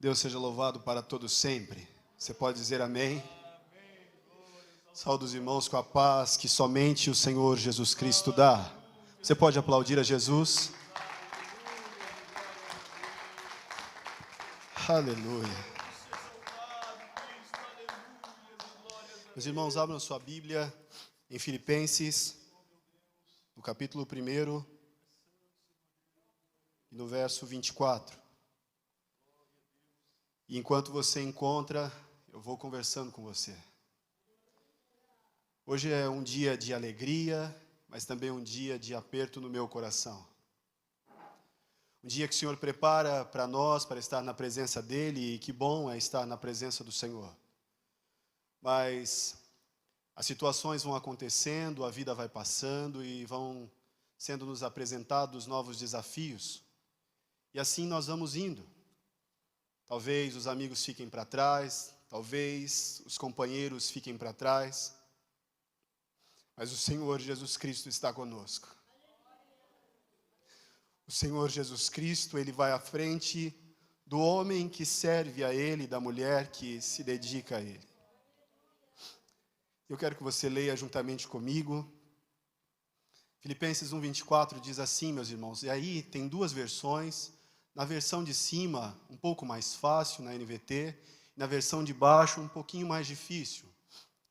Deus seja louvado para todos sempre. Você pode dizer amém? Saúde os irmãos com a paz que somente o Senhor Jesus Cristo dá. Você pode aplaudir a Jesus? Aleluia. Meus irmãos, abram sua Bíblia em Filipenses, no capítulo 1, e no verso 24. E enquanto você encontra, eu vou conversando com você. Hoje é um dia de alegria, mas também um dia de aperto no meu coração. Um dia que o Senhor prepara para nós, para estar na presença dEle, e que bom é estar na presença do Senhor. Mas as situações vão acontecendo, a vida vai passando e vão sendo nos apresentados novos desafios. E assim nós vamos indo. Talvez os amigos fiquem para trás, talvez os companheiros fiquem para trás, mas o Senhor Jesus Cristo está conosco. O Senhor Jesus Cristo, Ele vai à frente do homem que serve a Ele, da mulher que se dedica a Ele. Eu quero que você leia juntamente comigo. Filipenses 1:24 diz assim, meus irmãos, e aí tem duas versões. Na versão de cima, um pouco mais fácil, na NVT, e na versão de baixo, um pouquinho mais difícil.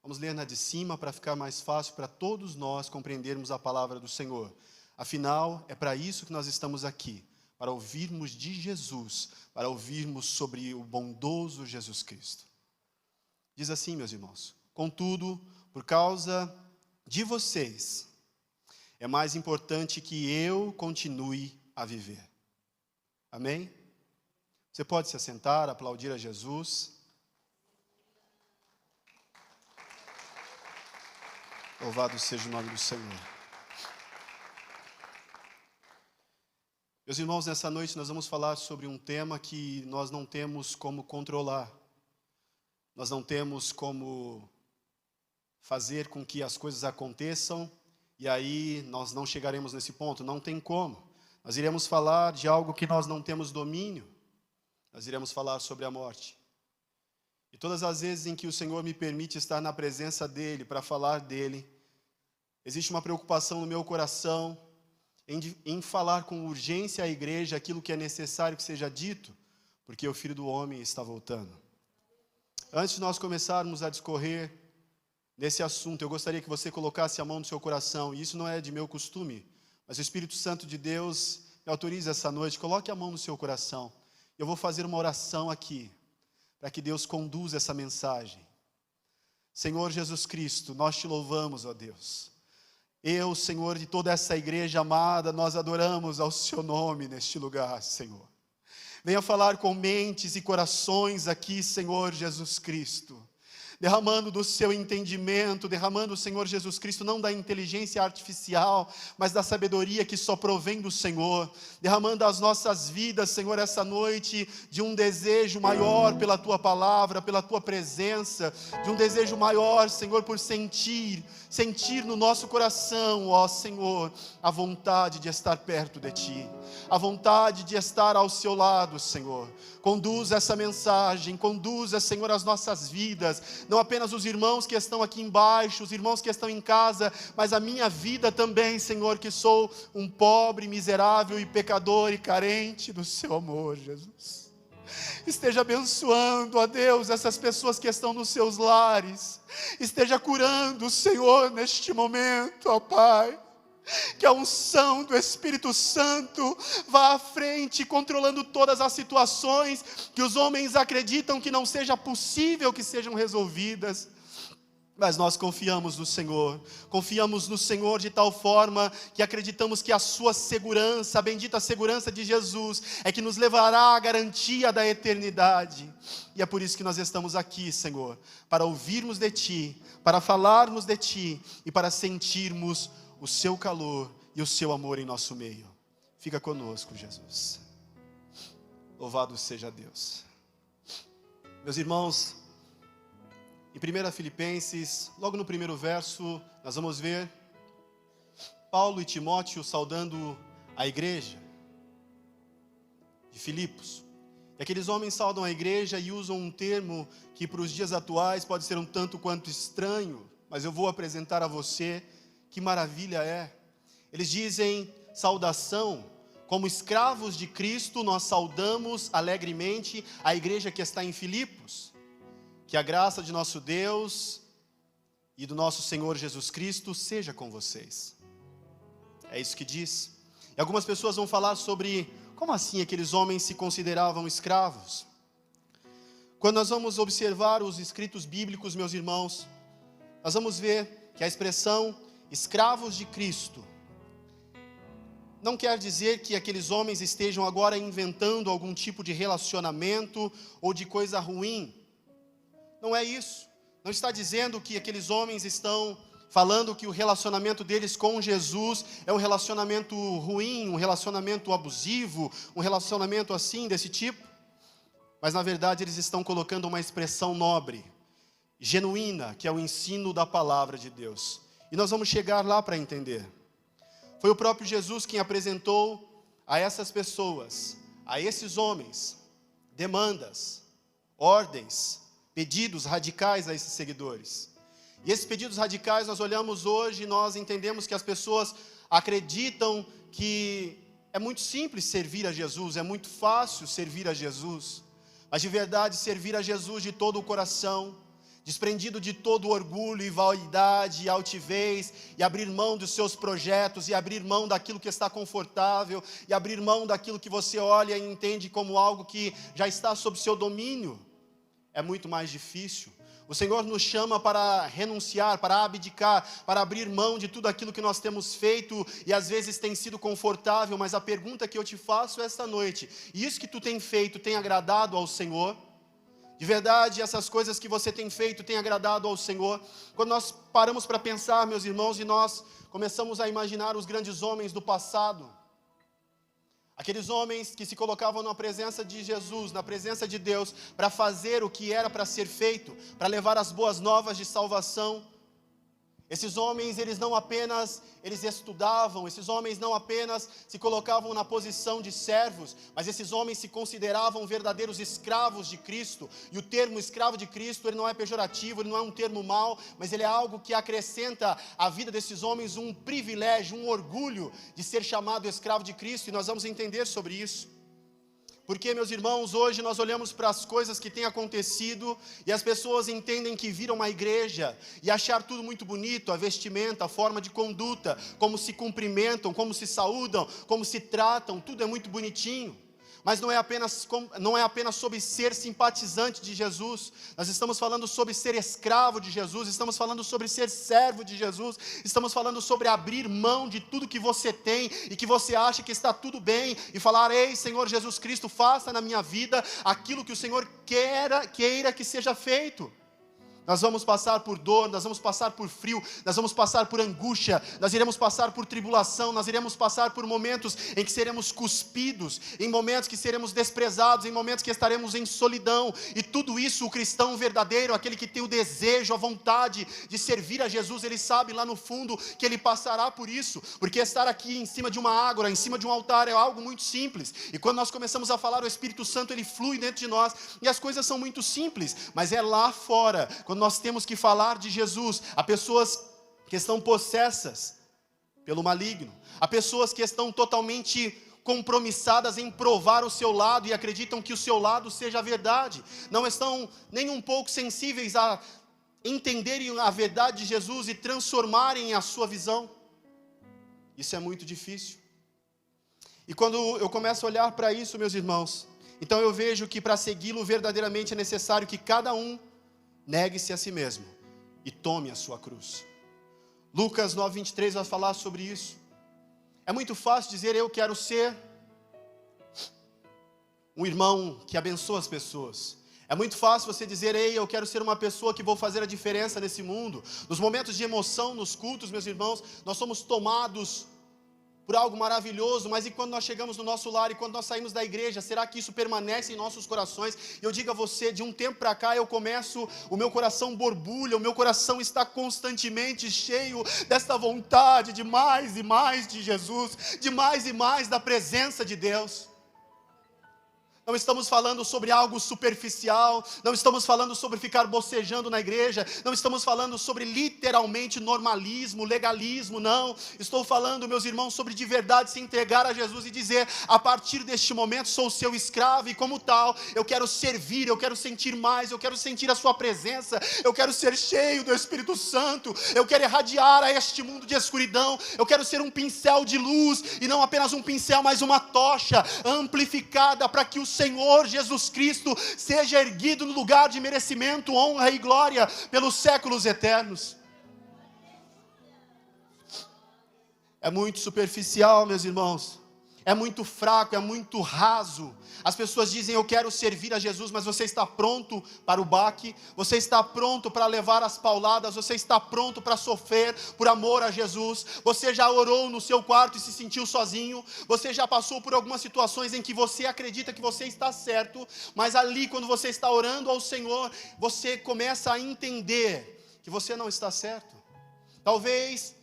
Vamos ler na de cima para ficar mais fácil para todos nós compreendermos a palavra do Senhor. Afinal, é para isso que nós estamos aqui, para ouvirmos de Jesus, para ouvirmos sobre o bondoso Jesus Cristo. Diz assim, meus irmãos, contudo, por causa de vocês, é mais importante que eu continue a viver. Amém? Você pode se assentar, aplaudir a Jesus. Louvado seja o nome do Senhor. Meus irmãos, nessa noite nós vamos falar sobre um tema que nós não temos como controlar. Nós não temos como fazer com que as coisas aconteçam e aí nós não chegaremos nesse ponto. Não tem como. Nós iremos falar de algo que nós não temos domínio. Nós iremos falar sobre a morte. E todas as vezes em que o Senhor me permite estar na presença dEle, para falar dEle, existe uma preocupação no meu coração em falar com urgência à igreja aquilo que é necessário que seja dito, porque o Filho do Homem está voltando. Antes de nós começarmos a discorrer nesse assunto, eu gostaria que você colocasse a mão no seu coração, e isso não é de meu costume, mas o Espírito Santo de Deus me autoriza essa noite, coloque a mão no seu coração. Eu vou fazer uma oração aqui, para que Deus conduza essa mensagem. Senhor Jesus Cristo, nós te louvamos, ó Deus. Eu, Senhor, de toda essa igreja amada, nós adoramos ao seu nome neste lugar, Senhor. Venha falar com mentes e corações aqui, Senhor Jesus Cristo. Derramando do seu entendimento, derramando o Senhor Jesus Cristo, não da inteligência artificial, mas da sabedoria que só provém do Senhor, derramando as nossas vidas, Senhor, essa noite, de um desejo maior pela Tua palavra, pela Tua presença, de um desejo maior, Senhor, por sentir no nosso coração, ó Senhor, a vontade de estar perto de Ti, a vontade de estar ao seu lado, Senhor. Conduza essa mensagem, conduza, Senhor, as nossas vidas, não apenas os irmãos que estão aqui embaixo, os irmãos que estão em casa, mas a minha vida também, Senhor, que sou um pobre, miserável e pecador e carente do seu amor, Jesus. Esteja abençoando, ó Deus, essas pessoas que estão nos seus lares, esteja curando, Senhor, neste momento, ó Pai. Que a unção do Espírito Santo vá à frente, controlando todas as situações que os homens acreditam que não seja possível que sejam resolvidas. Mas nós confiamos no Senhor de tal forma que acreditamos que a sua segurança, a bendita segurança de Jesus, é que nos levará à garantia da eternidade. E é por isso que nós estamos aqui, Senhor, para ouvirmos de Ti, para falarmos de Ti e para sentirmos o seu calor e o seu amor em nosso meio. Fica conosco, Jesus. Louvado seja Deus. Meus irmãos, em 1 Filipenses, logo no primeiro verso, nós vamos ver Paulo e Timóteo saudando a igreja de Filipos. E aqueles homens saudam a igreja e usam um termo que para os dias atuais pode ser um tanto quanto estranho, mas eu vou apresentar a você que maravilha é. Eles dizem saudação, como escravos de Cristo, nós saudamos alegremente a igreja que está em Filipos. Que a graça de nosso Deus e do nosso Senhor Jesus Cristo seja com vocês. É isso que diz. E algumas pessoas vão falar sobre como assim aqueles homens se consideravam escravos. Quando nós vamos observar os escritos bíblicos, meus irmãos, nós vamos ver que a expressão escravos de Cristo não quer dizer que aqueles homens estejam agora inventando algum tipo de relacionamento ou de coisa ruim. Não é isso. Não está dizendo que aqueles homens estão falando que o relacionamento deles com Jesus é um relacionamento ruim, um relacionamento abusivo, um relacionamento assim, desse tipo. Mas na verdade eles estão colocando uma expressão nobre, genuína, que é o ensino da palavra de Deus. E nós vamos chegar lá para entender. Foi o próprio Jesus quem apresentou a essas pessoas, a esses homens, demandas, ordens, pedidos radicais a esses seguidores. E esses pedidos radicais nós olhamos hoje e nós entendemos que as pessoas acreditam que é muito simples servir a Jesus, é muito fácil servir a Jesus. Mas de verdade servir a Jesus de todo o coração, desprendido de todo orgulho e vaidade e altivez, e abrir mão dos seus projetos, e abrir mão daquilo que está confortável, e abrir mão daquilo que você olha e entende como algo que já está sob seu domínio, é muito mais difícil. O Senhor nos chama para renunciar, para abdicar, para abrir mão de tudo aquilo que nós temos feito, e às vezes tem sido confortável, mas a pergunta que eu te faço esta noite, isso que tu tem feito tem agradado ao Senhor? De verdade, essas coisas que você tem feito têm agradado ao Senhor? Quando nós paramos para pensar, meus irmãos, e nós começamos a imaginar os grandes homens do passado, aqueles homens que se colocavam na presença de Jesus, na presença de Deus, para fazer o que era para ser feito, para levar as boas novas de salvação. Esses homens, eles estudavam, esses homens não apenas se colocavam na posição de servos, mas esses homens se consideravam verdadeiros escravos de Cristo. E o termo escravo de Cristo, ele não é pejorativo, ele não é um termo mau, mas ele é algo que acrescenta à vida desses homens um privilégio, um orgulho de ser chamado escravo de Cristo, e nós vamos entender sobre isso. Porque, meus irmãos, hoje nós olhamos para as coisas que têm acontecido e as pessoas entendem que viram uma igreja e achar tudo muito bonito, a vestimenta, a forma de conduta, como se cumprimentam, como se saúdam, como se tratam, tudo é muito bonitinho. Mas não é apenas sobre ser simpatizante de Jesus, nós estamos falando sobre ser escravo de Jesus, estamos falando sobre ser servo de Jesus, estamos falando sobre abrir mão de tudo que você tem e que você acha que está tudo bem e falar: ei, Senhor Jesus Cristo, faça na minha vida aquilo que o Senhor queira que seja feito. Nós vamos passar por dor, nós vamos passar por frio, nós vamos passar por angústia, nós iremos passar por tribulação, nós iremos passar por momentos em que seremos cuspidos, em momentos que seremos desprezados, em momentos que estaremos em solidão, e tudo isso o cristão verdadeiro, aquele que tem o desejo, a vontade de servir a Jesus, ele sabe lá no fundo que ele passará por isso, porque estar aqui em cima de uma ágora, em cima de um altar é algo muito simples, e quando nós começamos a falar, o Espírito Santo ele flui dentro de nós, e as coisas são muito simples, mas é lá fora, quando nós temos que falar de Jesus, a pessoas que estão possessas pelo maligno, a pessoas que estão totalmente compromissadas em provar o seu lado e acreditam que o seu lado seja a verdade, não estão nem um pouco sensíveis a entenderem a verdade de Jesus e transformarem a sua visão. Isso é muito difícil. E quando eu começo a olhar para isso, meus irmãos, então eu vejo que para segui-lo verdadeiramente é necessário que cada um negue-se a si mesmo e tome a sua cruz. Lucas 9:23 vai falar sobre isso. É muito fácil dizer: eu quero ser um irmão que abençoa as pessoas. É muito fácil você dizer: ei, eu quero ser uma pessoa que vou fazer a diferença nesse mundo. Nos momentos de emoção, nos cultos, meus irmãos, nós somos tomados por algo maravilhoso, mas e quando nós chegamos no nosso lar e quando nós saímos da igreja, será que isso permanece em nossos corações? Eu digo a você, de um tempo para cá o meu coração borbulha, o meu coração está constantemente cheio desta vontade de mais e mais de Jesus, de mais e mais da presença de Deus. Não estamos falando sobre algo superficial, não estamos falando sobre ficar bocejando na igreja, não estamos falando sobre literalmente normalismo, legalismo, não. Estou falando, meus irmãos, sobre de verdade se entregar a Jesus e dizer: a partir deste momento sou seu escravo e como tal, eu quero servir, eu quero sentir mais, eu quero sentir a sua presença, eu quero ser cheio do Espírito Santo, eu quero irradiar a este mundo de escuridão, eu quero ser um pincel de luz, e não apenas um pincel, mas uma tocha amplificada para que o Senhor Jesus Cristo seja erguido no lugar de merecimento, honra e glória pelos séculos eternos. É muito superficial, meus irmãos, é muito fraco, é muito raso. As pessoas dizem: eu quero servir a Jesus, mas você está pronto para o baque? Você está pronto para levar as pauladas? Você está pronto para sofrer por amor a Jesus? Você já orou no seu quarto e se sentiu sozinho? Você já passou por algumas situações em que você acredita que você está certo, mas ali, quando você está orando ao Senhor, você começa a entender que você não está certo? Talvez,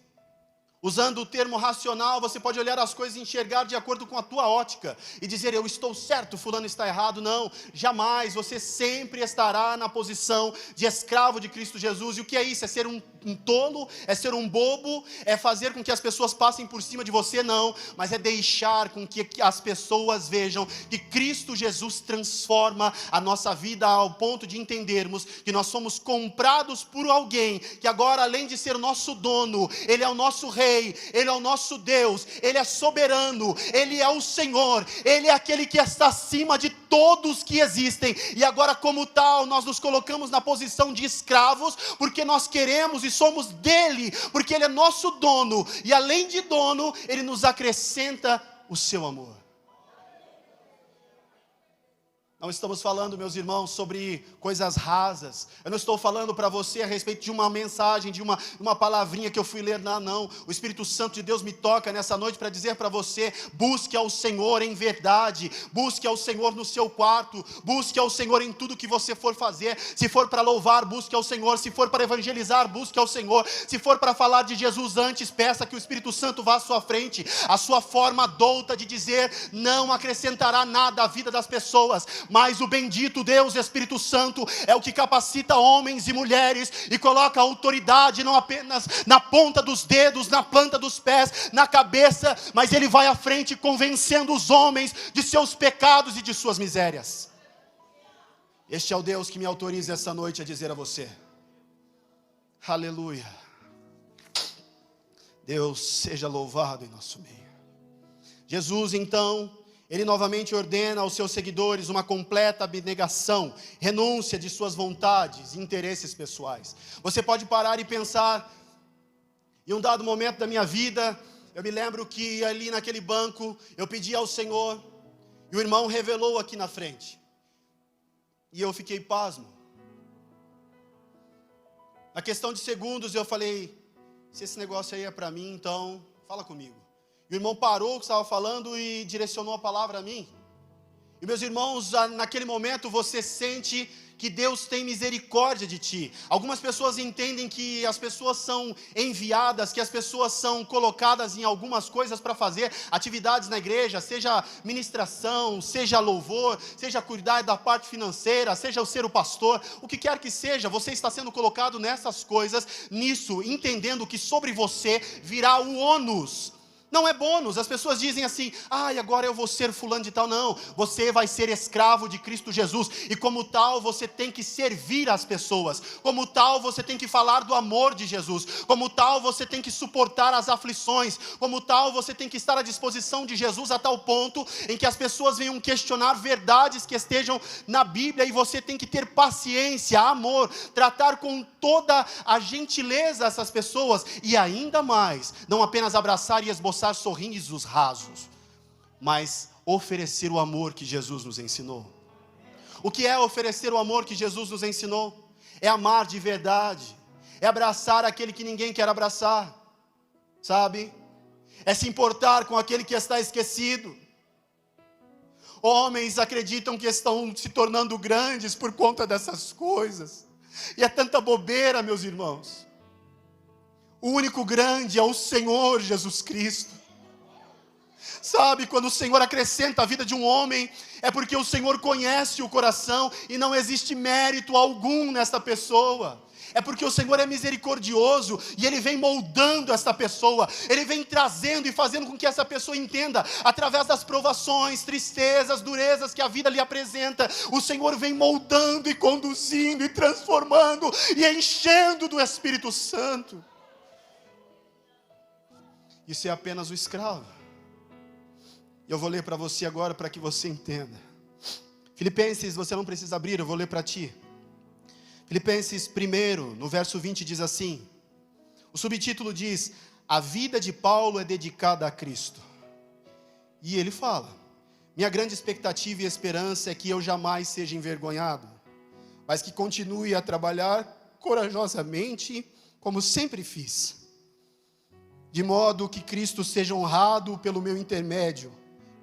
usando o termo racional, você pode olhar as coisas e enxergar de acordo com a tua ótica e dizer: eu estou certo, fulano está errado. Não, jamais. Você sempre estará na posição de escravo de Cristo Jesus. E o que é isso? É ser um tolo? É ser um bobo? É fazer com que as pessoas passem por cima de você? Não, mas é deixar com que as pessoas vejam que Cristo Jesus transforma a nossa vida ao ponto de entendermos que nós somos comprados por alguém que agora, além de ser nosso dono, Ele é o nosso rei, Ele é o nosso Deus, Ele é soberano, Ele é o Senhor, Ele é aquele que está acima de todos que existem, e agora, como tal, nós nos colocamos na posição de escravos, porque nós queremos e somos dele, porque Ele é nosso dono, e além de dono, Ele nos acrescenta o seu amor. Não estamos falando, meus irmãos, sobre coisas rasas. Eu não estou falando para você a respeito de uma mensagem, de uma palavrinha que eu fui ler, não. O Espírito Santo de Deus me toca nessa noite para dizer para você: busque ao Senhor em verdade, busque ao Senhor no seu quarto, busque ao Senhor em tudo que você for fazer. Se for para louvar, busque ao Senhor. Se for para evangelizar, busque ao Senhor. Se for para falar de Jesus antes, peça que o Espírito Santo vá à sua frente. A sua forma douta de dizer não acrescentará nada à vida das pessoas, mas o bendito Deus Espírito Santo é o que capacita homens e mulheres e coloca autoridade não apenas na ponta dos dedos, na planta dos pés, na cabeça, mas Ele vai à frente convencendo os homens de seus pecados e de suas misérias. Este é o Deus que me autoriza essa noite a dizer a você: aleluia. Deus seja louvado em nosso meio. Jesus, então, Ele novamente ordena aos seus seguidores uma completa abnegação, renúncia de suas vontades e interesses pessoais. Você pode parar e pensar: em um dado momento da minha vida, eu me lembro que ali naquele banco, eu pedi ao Senhor, e o irmão revelou aqui na frente, e eu fiquei pasmo. Na questão de segundos eu falei: se esse negócio aí é para mim, então fala comigo. E o irmão parou o que estava falando e direcionou a palavra a mim. E meus irmãos, naquele momento você sente que Deus tem misericórdia de ti. Algumas pessoas entendem que as pessoas são enviadas, que as pessoas são colocadas em algumas coisas para fazer atividades na igreja, seja ministração, seja louvor, seja cuidar da parte financeira, seja ser o pastor, o que quer que seja, você está sendo colocado nessas coisas, nisso, entendendo que sobre você virá o ônus. Não é bônus. As pessoas dizem assim: agora eu vou ser fulano de tal. Não, você vai ser escravo de Cristo Jesus, e como tal você tem que servir as pessoas, como tal você tem que falar do amor de Jesus, como tal você tem que suportar as aflições, como tal você tem que estar à disposição de Jesus, a tal ponto em que as pessoas venham questionar verdades que estejam na Bíblia, e você tem que ter paciência, amor, tratar com toda a gentileza essas pessoas, e ainda mais, não apenas abraçar e esboçar sorrisos rasos, mas oferecer o amor que Jesus nos ensinou. O que é oferecer o amor que Jesus nos ensinou? É amar de verdade, é abraçar aquele que ninguém quer abraçar, sabe? É se importar com aquele que está esquecido. Homens acreditam que estão se tornando grandes por conta dessas coisas, e é tanta bobeira, meus irmãos. O único grande é o Senhor Jesus Cristo. Sabe, quando o Senhor acrescenta a vida de um homem, é porque o Senhor conhece o coração e não existe mérito algum nesta pessoa. É porque o Senhor é misericordioso e Ele vem moldando essa pessoa, Ele vem trazendo e fazendo com que essa pessoa entenda, através das provações, tristezas, durezas que a vida lhe apresenta, o Senhor vem moldando e conduzindo e transformando e enchendo do Espírito Santo. Isso é apenas o escravo. Eu vou ler para você agora para que você entenda. Filipenses, você não precisa abrir, eu vou ler para ti. Filipenses 1, no verso 20 diz assim, o subtítulo diz, a vida de Paulo é dedicada a Cristo. E ele fala, minha grande expectativa e esperança é que eu jamais seja envergonhado, mas que continue a trabalhar corajosamente, como sempre fiz, de modo que Cristo seja honrado pelo meu intermédio,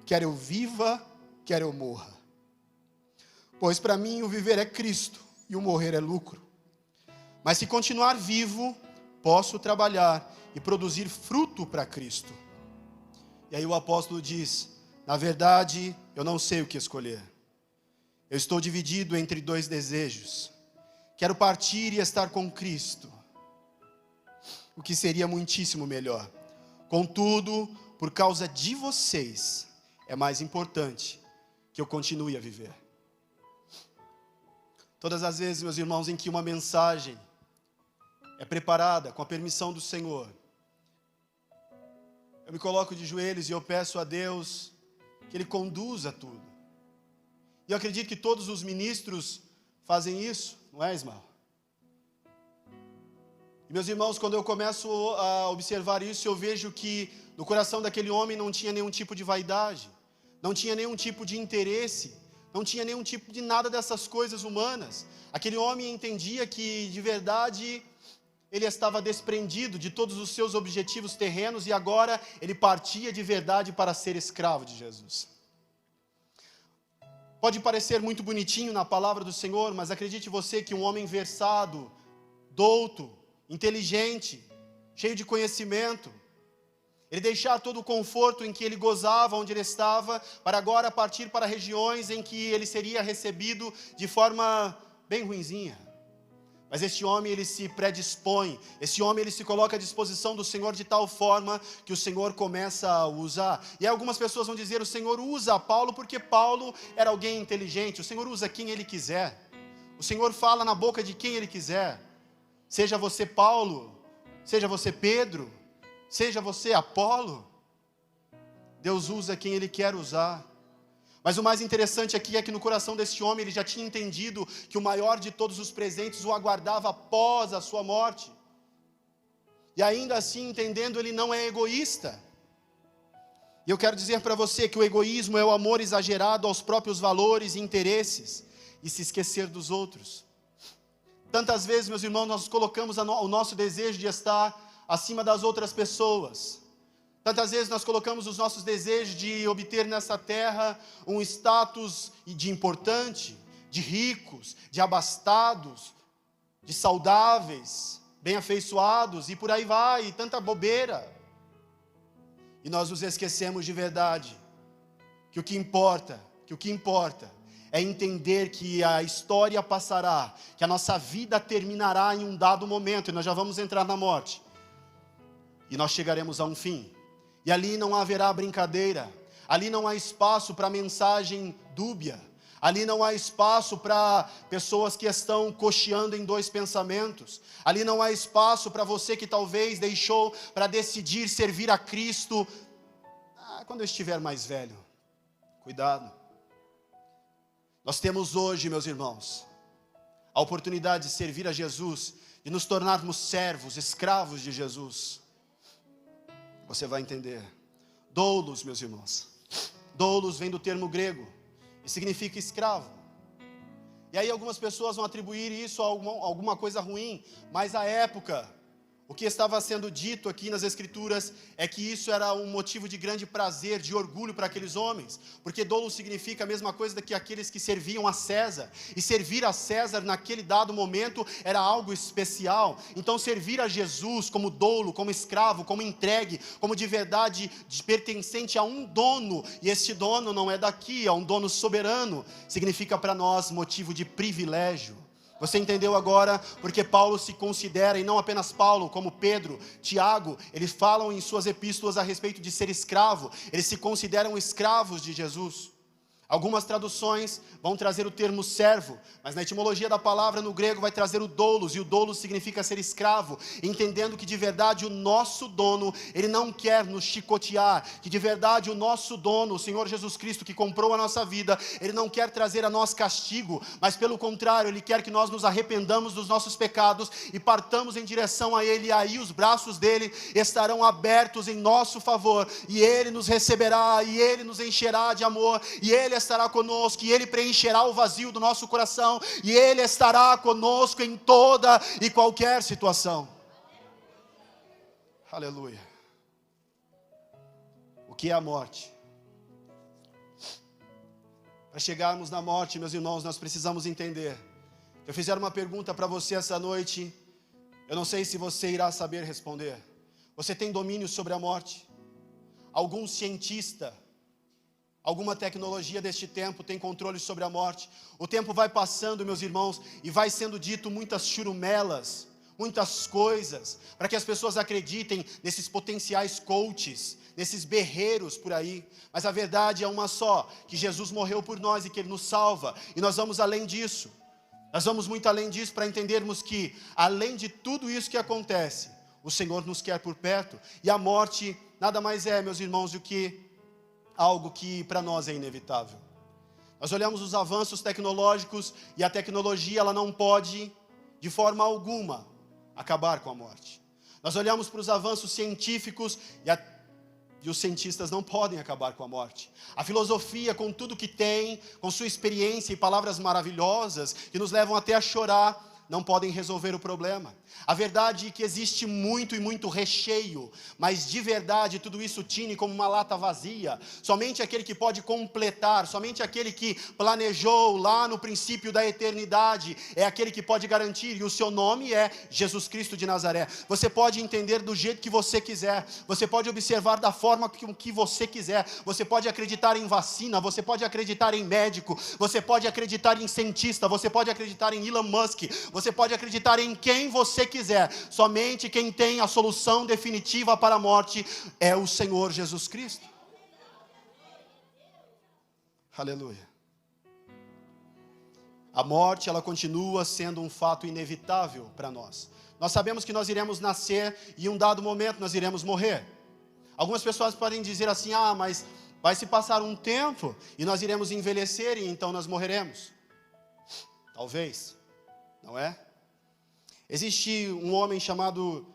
quer eu viva, quer eu morra. Pois para mim o viver é Cristo, e o morrer é lucro. Mas se continuar vivo, posso trabalhar e produzir fruto para Cristo. E aí o apóstolo diz, na verdade, eu não sei o que escolher. Eu estou dividido entre dois desejos. Quero partir e estar com Cristo, o que seria muitíssimo melhor. Contudo, por causa de vocês, é mais importante que eu continue a viver. Todas as vezes, meus irmãos, em que uma mensagem é preparada com a permissão do Senhor, eu me coloco de joelhos e eu peço a Deus que Ele conduza tudo. E eu acredito que todos os ministros fazem isso, não é, Ismael? E meus irmãos, quando eu começo a observar isso, eu vejo que no coração daquele homem não tinha nenhum tipo de vaidade, não tinha nenhum tipo de interesse, não tinha nenhum tipo de nada dessas coisas humanas. Aquele homem entendia que, de verdade, ele estava desprendido de todos os seus objetivos terrenos e agora ele partia de verdade para ser escravo de Jesus. Pode parecer muito bonitinho na palavra do Senhor, mas acredite você que um homem versado, douto, inteligente, cheio de conhecimento, ele deixar todo o conforto em que ele gozava, onde ele estava, para agora partir para regiões em que ele seria recebido de forma bem ruinzinha. Mas este homem, ele se predispõe, esse homem, ele se coloca à disposição do Senhor de tal forma que o Senhor começa a usar. E algumas pessoas vão dizer, o Senhor usa Paulo porque Paulo era alguém inteligente, o Senhor usa quem Ele quiser, o Senhor fala na boca de quem Ele quiser, seja você Paulo, seja você Pedro, seja você Apolo, Deus usa quem Ele quer usar. Mas o mais interessante aqui é que no coração desse homem ele já tinha entendido que o maior de todos os presentes o aguardava após a sua morte. E ainda assim, entendendo, ele não é egoísta. E eu quero dizer para você que o egoísmo é o amor exagerado aos próprios valores e interesses e se esquecer dos outros. Tantas vezes, meus irmãos, nós colocamos o nosso desejo de estar acima das outras pessoas. Tantas vezes nós colocamos os nossos desejos de obter nessa terra um status de importante, de ricos, de abastados, de saudáveis, bem afeiçoados, e por aí vai, e tanta bobeira. E nós nos esquecemos de verdade, que o que importa é entender que a história passará, que a nossa vida terminará em um dado momento, e nós já vamos entrar na morte. E nós chegaremos a um fim. E ali não haverá brincadeira, ali não há espaço para mensagem dúbia, ali não há espaço para pessoas que estão cocheando em dois pensamentos, ali não há espaço para você que talvez deixou para decidir servir a Cristo, quando eu estiver mais velho. Cuidado. Nós temos hoje, meus irmãos, a oportunidade de servir a Jesus, de nos tornarmos servos, escravos de Jesus. Você vai entender. Doulos, meus irmãos. Doulos vem do termo grego e significa escravo. E aí algumas pessoas vão atribuir isso a alguma coisa ruim, mas à época, O que estava sendo dito aqui nas Escrituras é que isso era um motivo de grande prazer, de orgulho para aqueles homens, porque dolo significa a mesma coisa que aqueles que serviam a César, e servir a César naquele dado momento era algo especial. Então servir a Jesus como dolo, como escravo, como entregue, como de verdade pertencente a um dono, e este dono não é daqui, é um dono soberano, significa para nós motivo de privilégio. Você entendeu agora porque Paulo se considera, e não apenas Paulo, como Pedro, Tiago, eles falam em suas epístolas a respeito de ser escravo, eles se consideram escravos de Jesus. Algumas traduções vão trazer o termo servo, mas na etimologia da palavra no grego vai trazer o doulos, e o doulos significa ser escravo, entendendo que de verdade o nosso dono, ele não quer nos chicotear, que de verdade o nosso dono, o Senhor Jesus Cristo, que comprou a nossa vida, ele não quer trazer a nós castigo, mas pelo contrário, ele quer que nós nos arrependamos dos nossos pecados e partamos em direção a ele, e aí os braços dele estarão abertos em nosso favor, e ele nos receberá, e ele nos encherá de amor, e ele estará conosco, e ele preencherá o vazio do nosso coração, e ele estará conosco em toda e qualquer situação. Aleluia. O que é a morte? Para chegarmos na morte, meus irmãos, nós precisamos entender. Eu fizer uma pergunta para você essa noite, eu não sei se você irá saber responder. Você tem domínio sobre a morte? Algum cientista, alguma tecnologia deste tempo tem controle sobre a morte? O tempo vai passando, meus irmãos, e vai sendo dito muitas churumelas, muitas coisas, para que as pessoas acreditem nesses potenciais coaches, nesses berreiros por aí. Mas a verdade é uma só, que Jesus morreu por nós e que Ele nos salva, e nós vamos além disso. Nós vamos muito além disso para entendermos que, além de tudo isso que acontece, o Senhor nos quer por perto, e a morte nada mais é, meus irmãos, do que algo que para nós é inevitável. Nós olhamos os avanços tecnológicos e a tecnologia ela não pode, de forma alguma, acabar com a morte. Nós olhamos para os avanços científicos e os cientistas não podem acabar com a morte. A filosofia, com tudo que tem, com sua experiência e palavras maravilhosas, que nos levam até a chorar, não podem resolver o problema. A verdade é que existe muito e muito recheio, mas de verdade tudo isso tine como uma lata vazia. Somente aquele que pode completar, somente aquele que planejou lá no princípio da eternidade, é aquele que pode garantir, e o seu nome é Jesus Cristo de Nazaré. Você pode entender do jeito que você quiser, você pode observar da forma que você quiser, você pode acreditar em vacina, você pode acreditar em médico, você pode acreditar em cientista, você pode acreditar em Elon Musk, você pode acreditar em quem você quiser. Somente quem tem a solução definitiva para a morte é o Senhor Jesus Cristo. Aleluia. A morte, ela continua sendo um fato inevitável para nós. Nós sabemos que nós iremos nascer e em um dado momento nós iremos morrer. Algumas pessoas podem dizer assim: mas vai se passar um tempo e nós iremos envelhecer e então nós morreremos. Talvez. Não é? Existe um homem chamado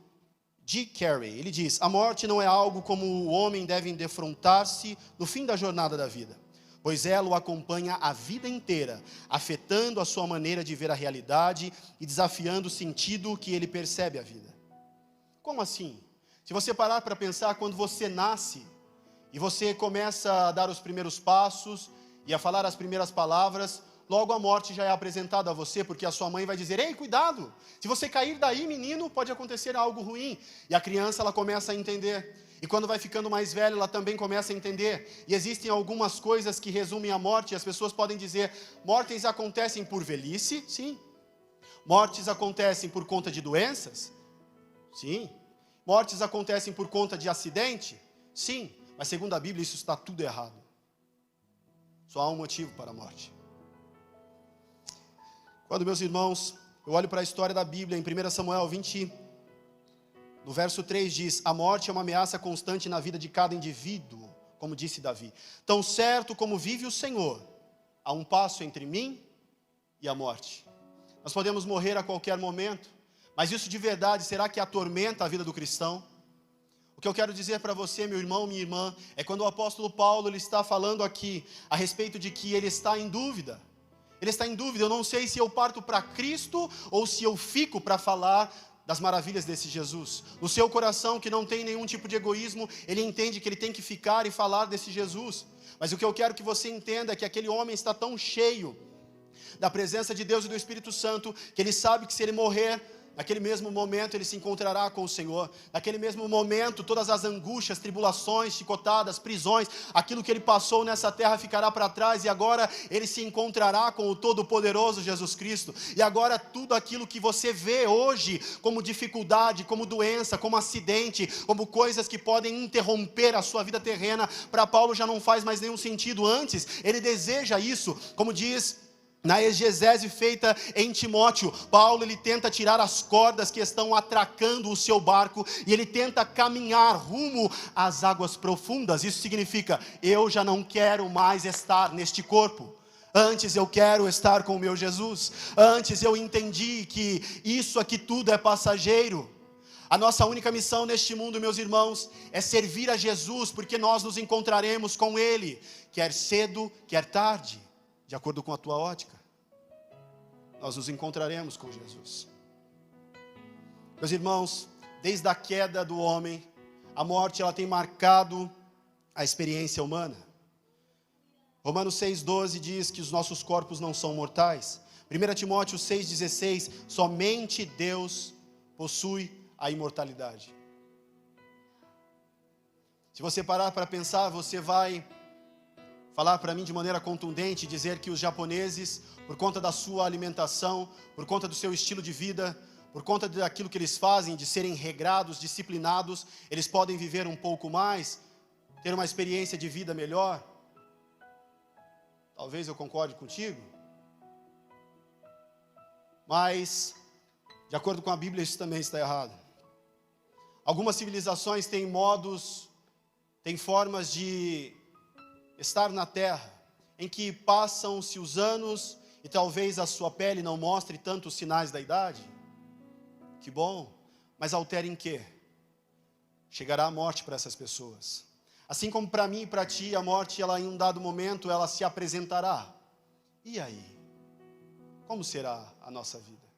Jim Carrey. Ele diz: a morte não é algo como o homem deve defrontar-se no fim da jornada da vida, pois ela o acompanha a vida inteira, afetando a sua maneira de ver a realidade e desafiando o sentido que ele percebe a vida. Como assim? Se você parar para pensar, quando você nasce e você começa a dar os primeiros passos e a falar as primeiras palavras, logo a morte já é apresentada a você, porque a sua mãe vai dizer: ei, cuidado, se você cair daí, menino, pode acontecer algo ruim. E a criança, ela começa a entender. E quando vai ficando mais velha, ela também começa a entender. E existem algumas coisas que resumem a morte, e as pessoas podem dizer: mortes acontecem por velhice? Sim. Mortes acontecem por conta de doenças? Sim. Mortes acontecem por conta de acidente? Sim. Mas segundo a Bíblia, isso está tudo errado. Só há um motivo para a morte. Quando, meus irmãos, eu olho para a história da Bíblia, em 1 Samuel 20, no verso 3 diz: a morte é uma ameaça constante na vida de cada indivíduo, como disse Davi. Tão certo como vive o Senhor, há um passo entre mim e a morte. Nós podemos morrer a qualquer momento, mas isso de verdade, será que atormenta a vida do cristão? O que eu quero dizer para você, meu irmão, minha irmã, é quando o apóstolo Paulo ele está falando aqui a respeito de que ele está em dúvida. Ele está em dúvida: eu não sei se eu parto para Cristo ou se eu fico para falar das maravilhas desse Jesus. No seu coração, que não tem nenhum tipo de egoísmo, ele entende que ele tem que ficar e falar desse Jesus. Mas o que eu quero que você entenda é que aquele homem está tão cheio da presença de Deus e do Espírito Santo, que ele sabe que se ele morrer, naquele mesmo momento ele se encontrará com o Senhor. Naquele mesmo momento, todas as angústias, tribulações, chicotadas, prisões, aquilo que ele passou nessa terra ficará para trás, e agora ele se encontrará com o Todo-Poderoso Jesus Cristo. E agora tudo aquilo que você vê hoje como dificuldade, como doença, como acidente, como coisas que podem interromper a sua vida terrena, para Paulo já não faz mais nenhum sentido. Antes, ele deseja isso, como diz na exegese feita em Timóteo, Paulo ele tenta tirar as cordas que estão atracando o seu barco, e ele tenta caminhar rumo às águas profundas. Isso significa, eu já não quero mais estar neste corpo. Antes eu quero estar com o meu Jesus. Antes eu entendi que isso aqui tudo é passageiro. A nossa única missão neste mundo, meus irmãos, é servir a Jesus, porque nós nos encontraremos com Ele, quer cedo, quer tarde. De acordo com a tua ótica, nós nos encontraremos com Jesus. Meus irmãos, desde a queda do homem, a morte ela tem marcado a experiência humana. Romanos 6,12 diz que os nossos corpos não são mortais. 1 Timóteo 6,16, somente Deus possui a imortalidade. Se você parar para pensar, você vai falar para mim de maneira contundente, dizer que os japoneses, por conta da sua alimentação, por conta do seu estilo de vida, por conta daquilo que eles fazem, de serem regrados, disciplinados, eles podem viver um pouco mais, ter uma experiência de vida melhor? Talvez eu concorde contigo. Mas, de acordo com a Bíblia, isso também está errado. Algumas civilizações têm modos, têm formas de estar na terra, em que passam-se os anos e talvez a sua pele não mostre tantos sinais da idade. Que bom, mas altera em quê? Chegará a morte para essas pessoas. Assim como para mim e para ti, a morte, ela em um dado momento, ela se apresentará. E aí? Como será a nossa vida?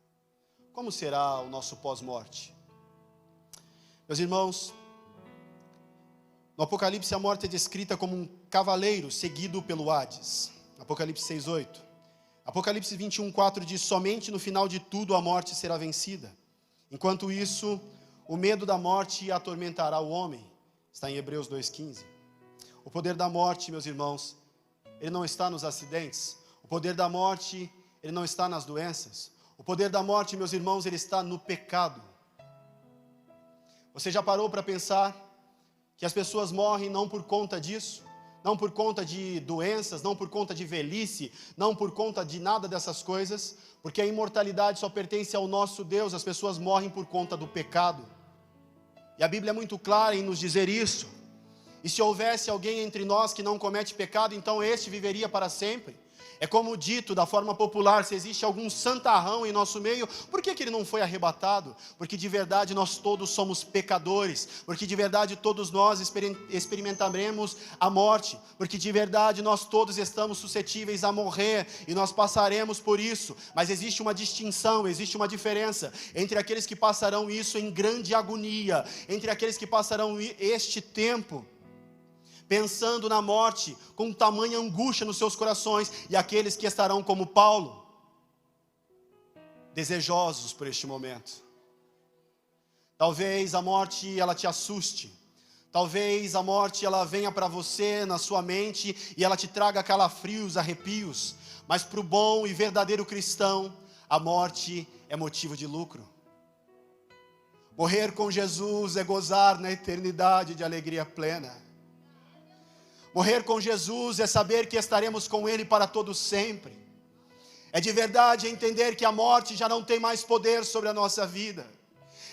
Como será o nosso pós-morte? Meus irmãos, no Apocalipse, a morte é descrita como um cavaleiro seguido pelo Hades. Apocalipse 6,8. Apocalipse 21,4 diz, somente no final de tudo a morte será vencida. Enquanto isso, o medo da morte atormentará o homem. Está em Hebreus 2,15. O poder da morte, meus irmãos, ele não está nos acidentes. O poder da morte, ele não está nas doenças. O poder da morte, meus irmãos, ele está no pecado. Você já parou para pensar que as pessoas morrem não por conta disso, não por conta de doenças, não por conta de velhice, não por conta de nada dessas coisas, porque a imortalidade só pertence ao nosso Deus. As pessoas morrem por conta do pecado, e a Bíblia é muito clara em nos dizer isso. E se houvesse alguém entre nós que não comete pecado, então este viveria para sempre. É como dito da forma popular, se existe algum santarrão em nosso meio, por que ele não foi arrebatado? Porque de verdade nós todos somos pecadores, porque de verdade todos nós experimentaremos a morte, porque de verdade nós todos estamos suscetíveis a morrer, e nós passaremos por isso. Mas existe uma distinção, existe uma diferença entre aqueles que passarão isso em grande agonia, entre aqueles que passarão este tempo pensando na morte, com tamanha angústia nos seus corações, e aqueles que estarão como Paulo, desejosos por este momento. Talvez a morte ela te assuste, talvez a morte ela venha para você na sua mente, e ela te traga calafrios, arrepios, mas para o bom e verdadeiro cristão, a morte é motivo de lucro. Morrer com Jesus é gozar na eternidade de alegria plena. Morrer com Jesus é saber que estaremos com Ele para todo sempre. É de verdade entender que a morte já não tem mais poder sobre a nossa vida.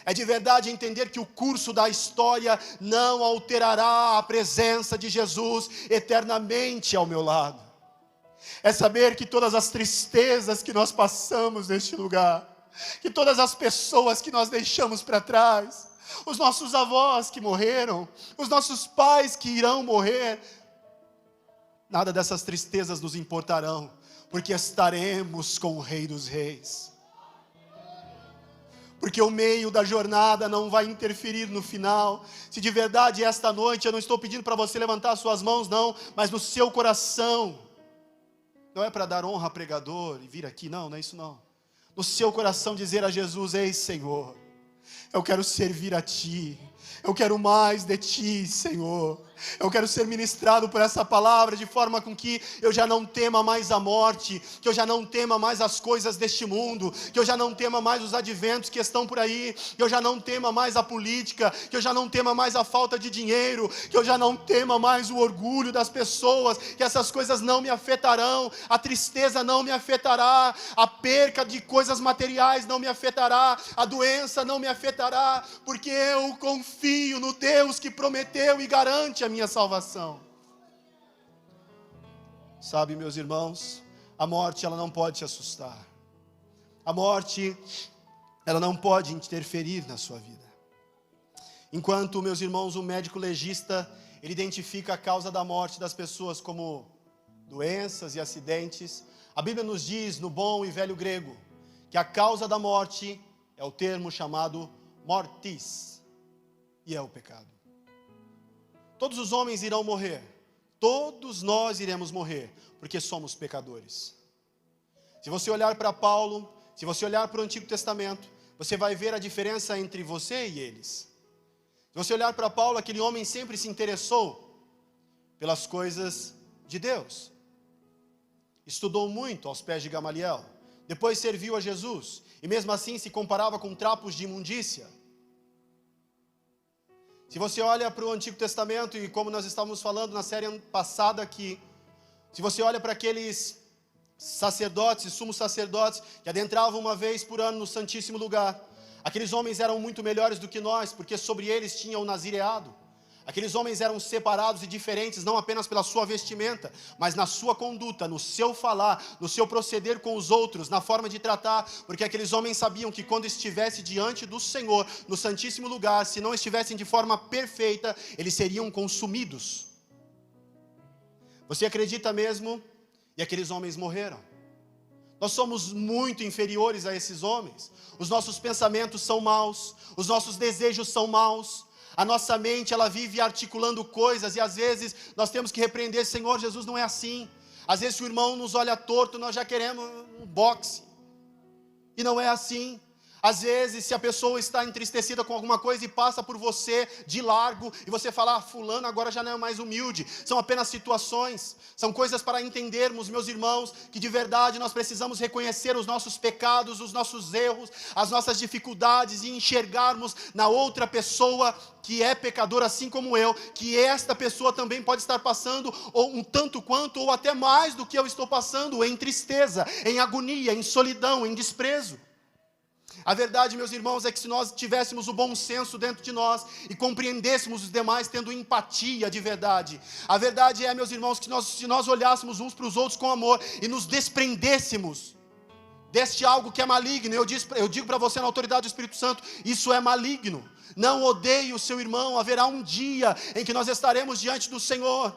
É de verdade entender que o curso da história não alterará a presença de Jesus eternamente ao meu lado. É saber que todas as tristezas que nós passamos neste lugar, que todas as pessoas que nós deixamos para trás, os nossos avós que morreram, os nossos pais que irão morrer, nada dessas tristezas nos importarão, porque estaremos com o Rei dos Reis. porque o meio da jornada não vai interferir no final. Se de verdade esta noite, eu não estou pedindo para você levantar suas mãos não, mas no seu coração, não é para dar honra a pregador e vir aqui, não é isso não. No seu coração dizer a Jesus: ei Senhor, eu quero servir a Ti, eu quero mais de Ti, Senhor. Eu quero ser ministrado por essa palavra de forma com que eu já não tema mais a morte, que eu já não tema mais as coisas deste mundo, que eu já não tema mais os adventos que estão por aí, que eu já não tema mais a política, que eu já não tema mais a falta de dinheiro, que eu já não tema mais o orgulho das pessoas, que essas coisas não me afetarão, a tristeza não me afetará, a perca de coisas materiais não me afetará, a doença não me afetará, porque eu confio no Deus que prometeu e garante a minha salvação. Sabe, meus irmãos, a morte ela não pode te assustar. A morte ela não pode interferir na sua vida. Enquanto, meus irmãos, o médico legista, ele identifica a causa da morte das pessoas como doenças e acidentes, a Bíblia nos diz, no bom e velho grego, que a causa da morte é o termo chamado mortis, e é o pecado. Todos os homens irão morrer, todos nós iremos morrer, porque somos pecadores. Se você olhar para Paulo, se você olhar para o Antigo Testamento, você vai ver a diferença entre você e eles. Se você olhar para Paulo, aquele homem sempre se interessou pelas coisas de Deus. Estudou muito aos pés de Gamaliel, depois serviu a Jesus, e mesmo assim se comparava com trapos de imundícia. Se você olha para o Antigo Testamento, e como nós estávamos falando na série passada aqui, se você olha para aqueles sacerdotes, sumos sacerdotes, que adentravam uma vez por ano no Santíssimo Lugar, aqueles homens eram muito melhores do que nós, porque sobre eles tinha o nazireado. Aqueles homens eram separados e diferentes, não apenas pela sua vestimenta, mas na sua conduta, no seu falar, no seu proceder com os outros, na forma de tratar, porque aqueles homens sabiam que quando estivesse diante do Senhor, no Santíssimo Lugar, se não estivessem de forma perfeita, eles seriam consumidos. Você acredita mesmo? E aqueles homens morreram. Nós somos muito inferiores a esses homens. Os nossos pensamentos são maus, os nossos desejos são maus. A nossa mente, ela vive articulando coisas, e às vezes nós temos que repreender: Senhor Jesus, não é assim. Às vezes se o irmão nos olha torto, nós já queremos um boxe, e não é assim. Às vezes se a pessoa está entristecida com alguma coisa e passa por você de largo, e você fala: fulano agora já não é mais humilde. São apenas situações, são coisas para entendermos, meus irmãos, que de verdade nós precisamos reconhecer os nossos pecados, os nossos erros, as nossas dificuldades, e enxergarmos na outra pessoa que é pecador assim como eu, que esta pessoa também pode estar passando, ou um tanto quanto, ou até mais do que eu estou passando, em tristeza, em agonia, em solidão, em desprezo. A verdade, meus irmãos, é que se nós tivéssemos o bom senso dentro de nós e compreendêssemos os demais tendo empatia de verdade, a verdade é, meus irmãos, que se nós olhássemos uns para os outros com amor e nos desprendêssemos deste algo que é maligno, eu digo para você na autoridade do Espírito Santo, isso é maligno. Não odeie o seu irmão, haverá um dia em que nós estaremos diante do Senhor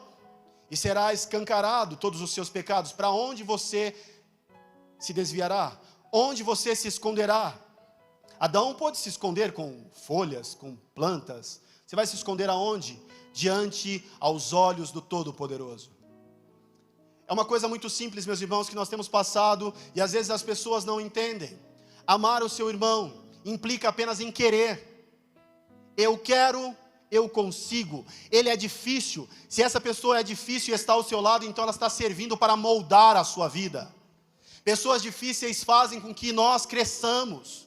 e será escancarado todos os seus pecados. Para onde você se desviará? Onde você se esconderá? Adão pôde se esconder com folhas, com plantas. Você vai se esconder aonde? Diante aos olhos do Todo-Poderoso. É uma coisa muito simples, meus irmãos, que nós temos passado e às vezes as pessoas não entendem. Amar o seu irmão implica apenas em querer. Eu quero, eu consigo. Ele é difícil. Se essa pessoa é difícil e está ao seu lado, então ela está servindo para moldar a sua vida. Pessoas difíceis fazem com que nós cresçamos.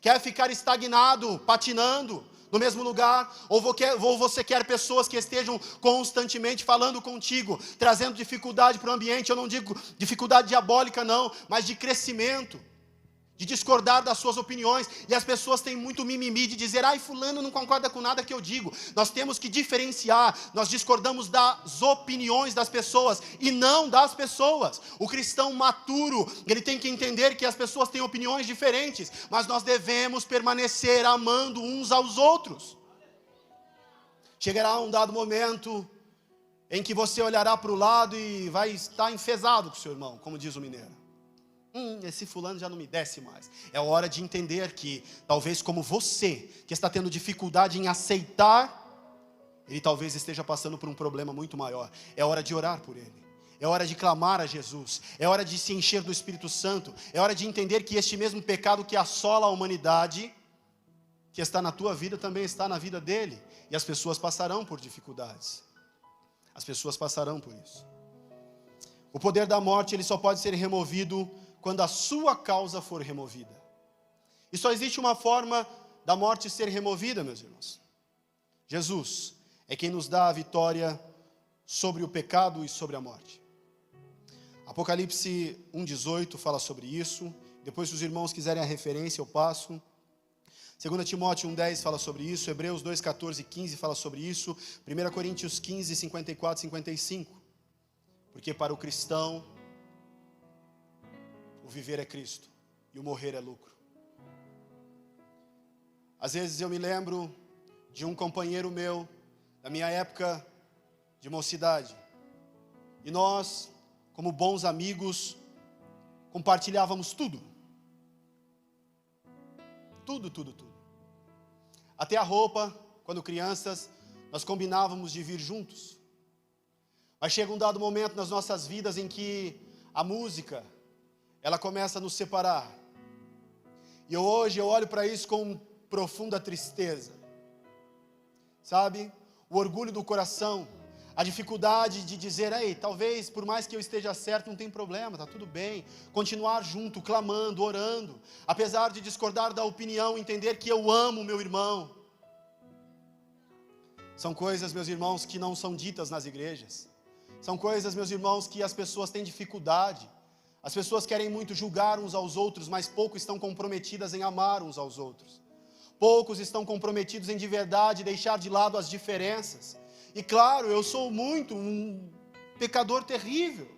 Quer ficar estagnado, patinando no mesmo lugar? Ou você quer pessoas que estejam constantemente falando contigo, trazendo dificuldade para o ambiente? Eu não digo dificuldade diabólica não, mas de crescimento, de discordar das suas opiniões. E as pessoas têm muito mimimi de dizer: ai, fulano não concorda com nada que eu digo. Nós temos que diferenciar. Nós discordamos das opiniões das pessoas e não das pessoas. O cristão maturo, ele tem que entender que as pessoas têm opiniões diferentes, mas nós devemos permanecer amando uns aos outros. Chegará um dado momento em que você olhará para o lado e vai estar enfesado com o seu irmão, como diz o mineiro. Esse fulano já não me desce mais. É hora de entender que, talvez como você, que está tendo dificuldade em aceitar, ele talvez esteja passando por um problema muito maior. É hora de orar por ele. É hora de clamar a Jesus. É hora de se encher do Espírito Santo. É hora de entender que este mesmo pecado que assola a humanidade, que está na tua vida, também está na vida dele. E as pessoas passarão por dificuldades. As pessoas passarão por isso. O poder da morte, ele só pode ser removido quando a sua causa for removida. E só existe uma forma da morte ser removida, meus irmãos. Jesus é quem nos dá a vitória sobre o pecado e sobre a morte. Apocalipse 1,18 fala sobre isso. Depois, se os irmãos quiserem a referência, eu passo. 2 Timóteo 1,10 fala sobre isso. Hebreus 2,14 e 15 fala sobre isso. 1 Coríntios 15, 54 e 55. Porque para o cristão, o viver é Cristo e o morrer é lucro. Às vezes eu me lembro de um companheiro meu, da minha época de mocidade. E nós, como bons amigos, compartilhávamos tudo. Tudo. Até a roupa, quando crianças, nós combinávamos de vir juntos. Mas chega um dado momento nas nossas vidas em que a música, ela começa a nos separar. E hoje eu olho para isso com profunda tristeza. Sabe? O orgulho do coração, a dificuldade de dizer, ei, talvez por mais que eu esteja certo, não tem problema, está tudo bem. Continuar junto, clamando, orando, apesar de discordar da opinião, entender que eu amo meu irmão. São coisas, meus irmãos, que não são ditas nas igrejas. São coisas, meus irmãos, que as pessoas têm dificuldade. As pessoas querem muito julgar uns aos outros, mas pouco estão comprometidas em amar uns aos outros. Poucos estão comprometidos em de verdade deixar de lado as diferenças. E claro, eu sou muito um pecador terrível.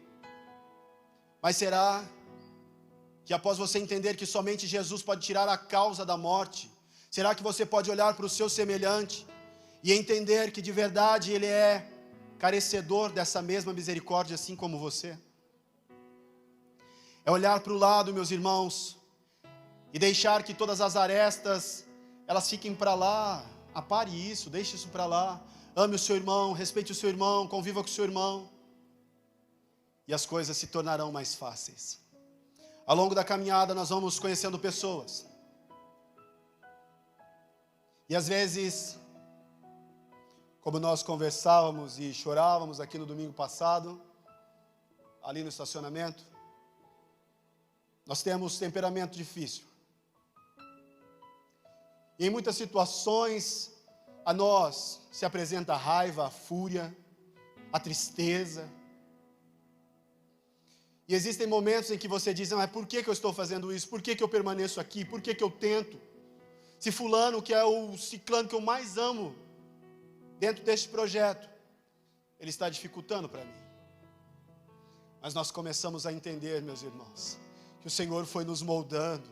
Mas será que após você entender que somente Jesus pode tirar a causa da morte, será que você pode olhar para o seu semelhante e entender que de verdade ele é carecedor dessa mesma misericórdia, assim como você? É olhar para o lado, meus irmãos, e deixar que todas as arestas, elas fiquem para lá. Apare isso, deixe isso para lá. Ame o seu irmão, respeite o seu irmão, conviva com o seu irmão. E as coisas se tornarão mais fáceis. Ao longo da caminhada nós vamos conhecendo pessoas. E às vezes, como nós conversávamos e chorávamos aqui no domingo passado, ali no estacionamento, nós temos temperamento difícil. E em muitas situações, a nós se apresenta a raiva, a fúria, a tristeza. E existem momentos em que você diz, mas por que eu estou fazendo isso? Por que eu permaneço aqui? Por que eu tento? Se fulano, que é o ciclano que eu mais amo, dentro deste projeto, ele está dificultando para mim. Mas nós começamos a entender, meus irmãos, que o Senhor foi nos moldando,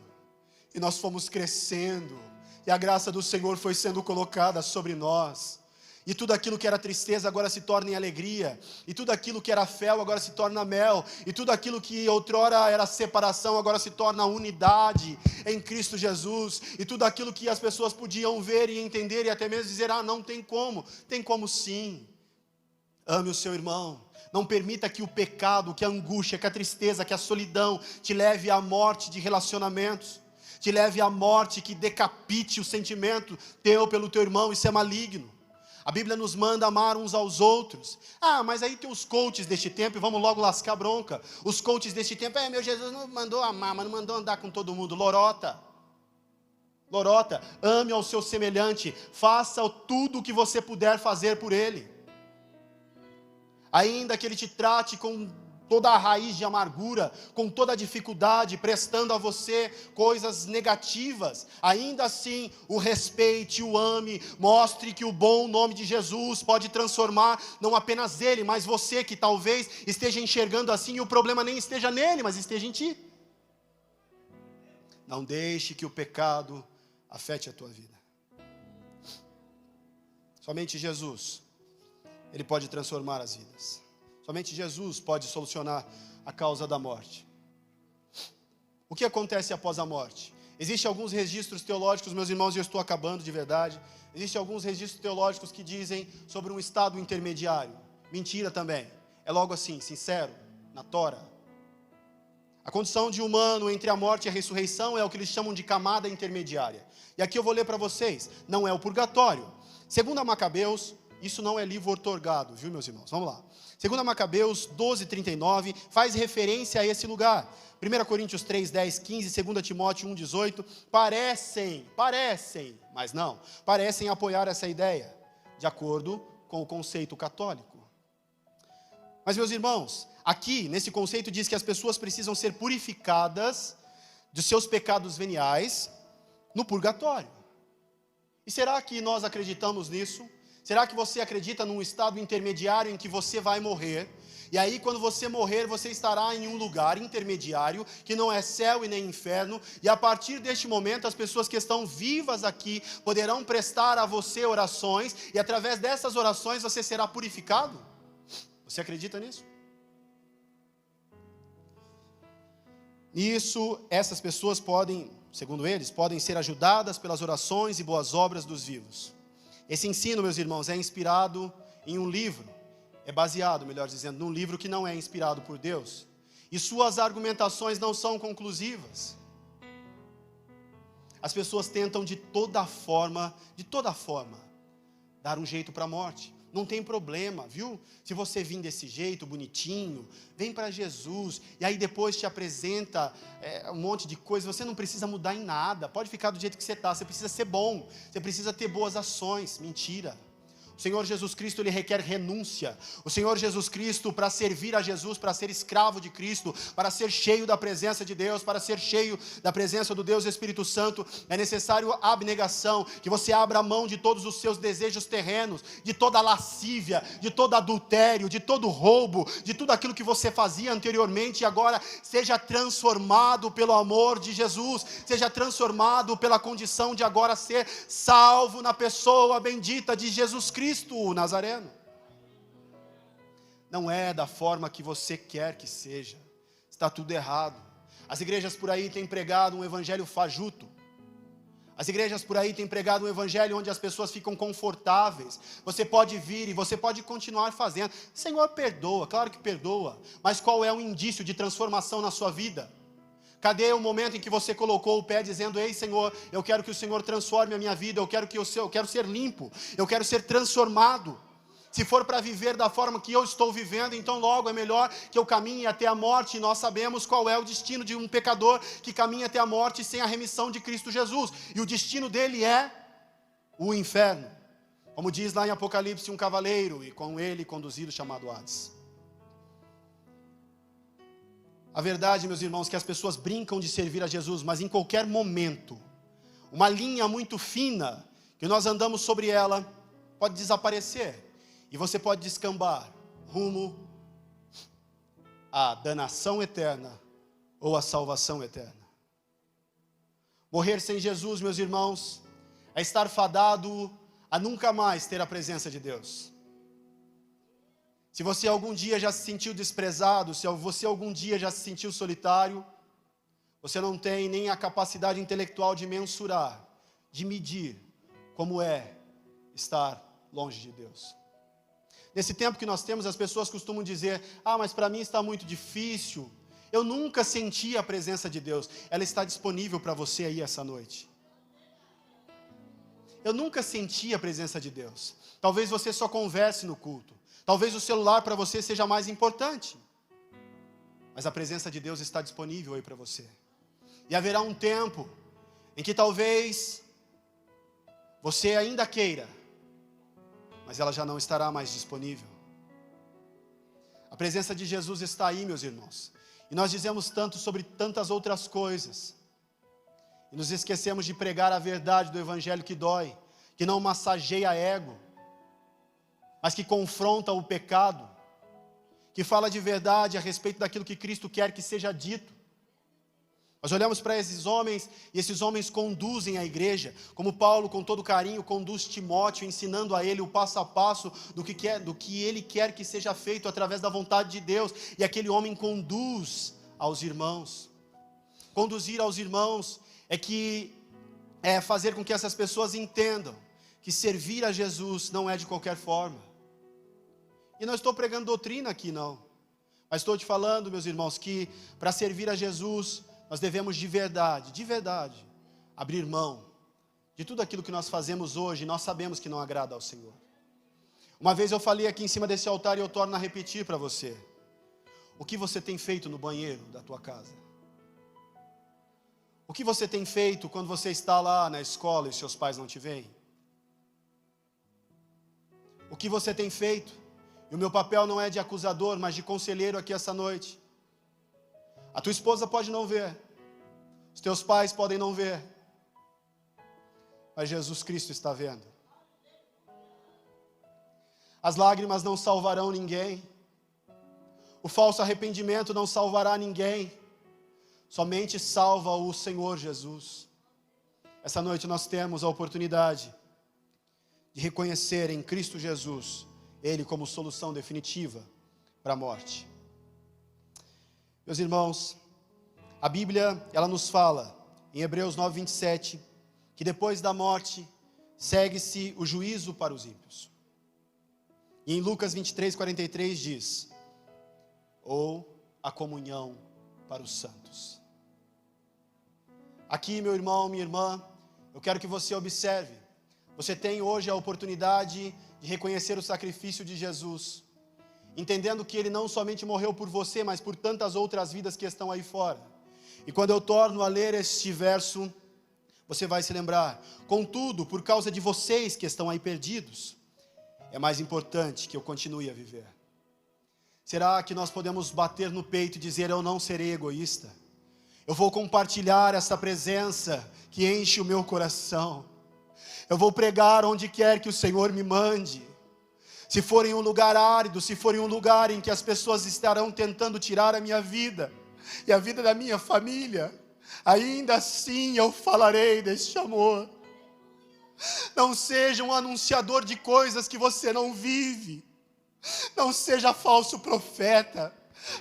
e nós fomos crescendo, e a graça do Senhor foi sendo colocada sobre nós, e tudo aquilo que era tristeza agora se torna em alegria, e tudo aquilo que era fel agora se torna mel, e tudo aquilo que outrora era separação agora se torna unidade em Cristo Jesus, e tudo aquilo que as pessoas podiam ver e entender e até mesmo dizer, não tem como sim. Ame o seu irmão. Não permita que o pecado, que a angústia, que a tristeza, que a solidão te leve à morte de relacionamentos, te leve à morte que decapite o sentimento teu pelo teu irmão. Isso é maligno. A Bíblia nos manda amar uns aos outros. Mas aí tem os coaches deste tempo, e vamos logo lascar bronca. Os coaches deste tempo, meu Jesus não mandou amar, mas não mandou andar com todo mundo. Lorota, ame ao seu semelhante, faça tudo o que você puder fazer por ele. Ainda que ele te trate com toda a raiz de amargura, com toda a dificuldade, prestando a você coisas negativas, ainda assim o respeite, o ame, mostre que o bom nome de Jesus pode transformar não apenas ele, mas você que talvez esteja enxergando assim e o problema nem esteja nele, mas esteja em ti. Não deixe que o pecado afete a tua vida. Somente Jesus, ele pode transformar as vidas. Somente Jesus pode solucionar a causa da morte. O que acontece após a morte? Existem alguns registros teológicos, meus irmãos, e eu estou acabando de verdade. Existem alguns registros teológicos que dizem sobre um estado intermediário. Mentira também. É logo assim, sincero, na Tora. A condição de humano entre a morte e a ressurreição é o que eles chamam de camada intermediária. E aqui eu vou ler para vocês. Não é o purgatório. Segundo a Macabeus, isso não é livro outorgado, viu, meus irmãos? Vamos lá. Segundo a Macabeus 12:39, faz referência a esse lugar. 1 Coríntios 3, 10, 15, 2 Timóteo 1, 18, parecem, mas não, parecem apoiar essa ideia, de acordo com o conceito católico. Mas, meus irmãos, aqui, nesse conceito, diz que as pessoas precisam ser purificadas dos seus pecados veniais no purgatório. E será que nós acreditamos nisso? Será que você acredita num estado intermediário em que você vai morrer? E aí, quando você morrer, você estará em um lugar intermediário, que não é céu e nem inferno, e a partir deste momento, as pessoas que estão vivas aqui poderão prestar a você orações, e através dessas orações você será purificado? Você acredita nisso? Nisso, essas pessoas podem, segundo eles, podem ser ajudadas pelas orações e boas obras dos vivos. Esse ensino, meus irmãos, é inspirado em um livro, é baseado, melhor dizendo, num livro que não é inspirado por Deus. E suas argumentações não são conclusivas. As pessoas tentam de toda forma, dar um jeito para a morte. Não tem problema, viu? Se você vir desse jeito, bonitinho, vem para Jesus, e aí depois te apresenta um monte de coisa, você não precisa mudar em nada, pode ficar do jeito que você está, você precisa ser bom, você precisa ter boas ações. Mentira. O Senhor Jesus Cristo, Ele requer renúncia. O Senhor Jesus Cristo, para servir a Jesus, para ser escravo de Cristo, para ser cheio da presença de Deus, para ser cheio da presença do Deus Espírito Santo, é necessário abnegação, que você abra mão de todos os seus desejos terrenos, de toda lascívia, de todo adultério, de todo roubo, de tudo aquilo que você fazia anteriormente, e agora seja transformado pelo amor de Jesus, seja transformado pela condição de agora ser salvo na pessoa bendita de Jesus Cristo, o Nazareno. Não é da forma que você quer que seja. Está tudo errado. As igrejas por aí têm pregado um evangelho fajuto. As igrejas por aí têm pregado um evangelho onde as pessoas ficam confortáveis. Você pode vir e você pode continuar fazendo. Senhor, perdoa, claro que perdoa. Mas qual é o indício de transformação na sua vida? Cadê o momento em que você colocou o pé dizendo: ei, Senhor, eu quero que o Senhor transforme a minha vida, eu quero ser limpo, eu quero ser transformado. Se for para viver da forma que eu estou vivendo, então logo é melhor que eu caminhe até a morte. E nós sabemos qual é o destino de um pecador que caminha até a morte sem a remissão de Cristo Jesus. E o destino dele é o inferno. Como diz lá em Apocalipse, um cavaleiro, e com ele conduzido, chamado Hades. A verdade, meus irmãos, é que as pessoas brincam de servir a Jesus, mas em qualquer momento, uma linha muito fina, que nós andamos sobre ela, pode desaparecer, e você pode descambar rumo à danação eterna, ou à salvação eterna. Morrer sem Jesus, meus irmãos, é estar fadado a nunca mais ter a presença de Deus. Se você algum dia já se sentiu desprezado, se você algum dia já se sentiu solitário, você não tem nem a capacidade intelectual de mensurar, de medir como é estar longe de Deus. Nesse tempo que nós temos, as pessoas costumam dizer: ah, mas para mim está muito difícil, eu nunca senti a presença de Deus. Ela está disponível para você aí essa noite. Eu nunca senti a presença de Deus. Talvez você só converse no culto. Talvez o celular para você seja mais importante. Mas a presença de Deus está disponível aí para você. E haverá um tempo em que talvez você ainda queira, mas ela já não estará mais disponível. A presença de Jesus está aí, meus irmãos. E nós dizemos tanto sobre tantas outras coisas. E nos esquecemos de pregar a verdade do evangelho que dói, que não massageia ego, mas que confronta o pecado, que fala de verdade a respeito daquilo que Cristo quer que seja dito. Nós olhamos para esses homens, e esses homens conduzem a igreja, como Paulo, com todo carinho, conduz Timóteo, ensinando a ele o passo a passo do que ele quer que seja feito através da vontade de Deus, e aquele homem conduz aos irmãos. conduzir aos irmãos, é fazer com que essas pessoas entendam que servir a Jesus não é de qualquer forma. E não estou pregando doutrina aqui não, mas estou te falando, meus irmãos, que para servir a Jesus, nós devemos de verdade, abrir mão de tudo aquilo que nós fazemos hoje, nós sabemos que não agrada ao Senhor. Uma vez eu falei aqui em cima desse altar e eu torno a repetir para você. O que você tem feito no banheiro da tua casa? O que você tem feito quando você está lá na escola e seus pais não te veem? O que você tem feito? E o meu papel não é de acusador, mas de conselheiro aqui essa noite. A tua esposa pode não ver, os teus pais podem não ver, mas Jesus Cristo está vendo. As lágrimas não salvarão ninguém, o falso arrependimento não salvará ninguém, somente salva o Senhor Jesus. Essa noite nós temos a oportunidade de reconhecer em Cristo Jesus, Ele como solução definitiva para a morte. Meus irmãos, a Bíblia, ela nos fala, em Hebreus 9:27, que depois da morte, segue-se o juízo para os ímpios. E em Lucas 23:43 diz, ou a comunhão para os santos. Aqui, meu irmão, minha irmã, eu quero que você observe, você tem hoje a oportunidade de reconhecer o sacrifício de Jesus, entendendo que Ele não somente morreu por você, mas por tantas outras vidas que estão aí fora. E quando eu torno a ler este verso, você vai se lembrar, contudo, por causa de vocês que estão aí perdidos, é mais importante que eu continue a viver. Será que nós podemos bater no peito e dizer, eu não serei egoísta? Eu vou compartilhar essa presença que enche o meu coração. Eu vou pregar onde quer que o Senhor me mande. Se for em um lugar árido, se for em um lugar em que as pessoas estarão tentando tirar a minha vida e a vida da minha família, ainda assim eu falarei deste amor. Não seja um anunciador de coisas que você não vive. Não seja falso profeta.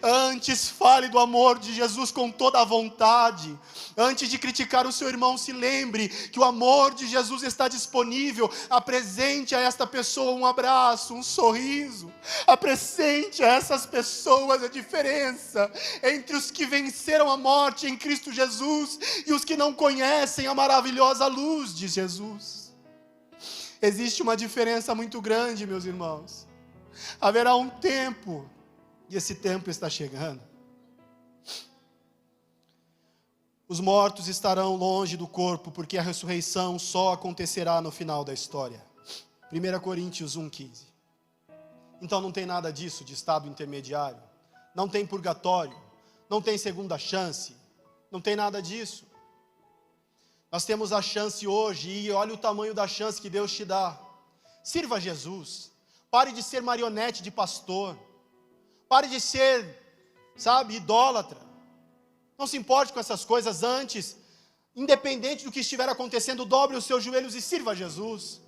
Antes fale do amor de Jesus com toda a vontade. Antes de criticar o seu irmão, se lembre que o amor de Jesus está disponível. Apresente a esta pessoa um abraço, um sorriso. Apresente a essas pessoas a diferença entre os que venceram a morte em Cristo Jesus e os que não conhecem a maravilhosa luz de Jesus. Existe uma diferença muito grande, meus irmãos. Haverá um tempo, e esse tempo está chegando. Os mortos estarão longe do corpo, porque a ressurreição só acontecerá no final da história. 1 Coríntios 1:15. Então não tem nada disso de estado intermediário, não tem purgatório, não tem segunda chance, não tem nada disso. Nós temos a chance hoje, e olha o tamanho da chance que Deus te dá. Sirva a Jesus. Pare de ser marionete de pastor. Pare de ser, idólatra. Não se importe com essas coisas antes. Independente do que estiver acontecendo, dobre os seus joelhos e sirva a Jesus.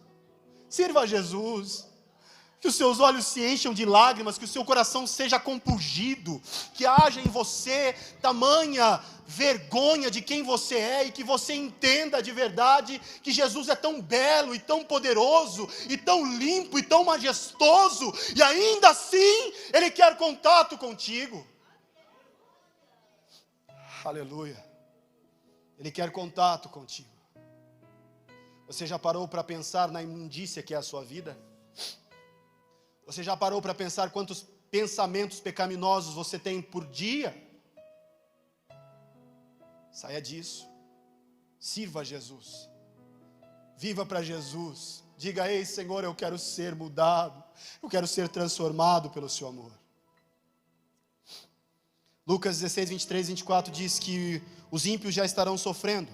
Sirva a Jesus. Que os seus olhos se encham de lágrimas, que o seu coração seja compungido, que haja em você tamanha vergonha de quem você é e que você entenda de verdade que Jesus é tão belo e tão poderoso e tão limpo e tão majestoso e ainda assim Ele quer contato contigo. Aleluia. Ele quer contato contigo. Você já parou para pensar na imundícia que é a sua vida? Você já parou para pensar quantos pensamentos pecaminosos você tem por dia? Saia disso. Sirva a Jesus. Viva para Jesus. Diga, ei Senhor, eu quero ser mudado. Eu quero ser transformado pelo seu amor. Lucas 16:23-24 diz que os ímpios já estarão sofrendo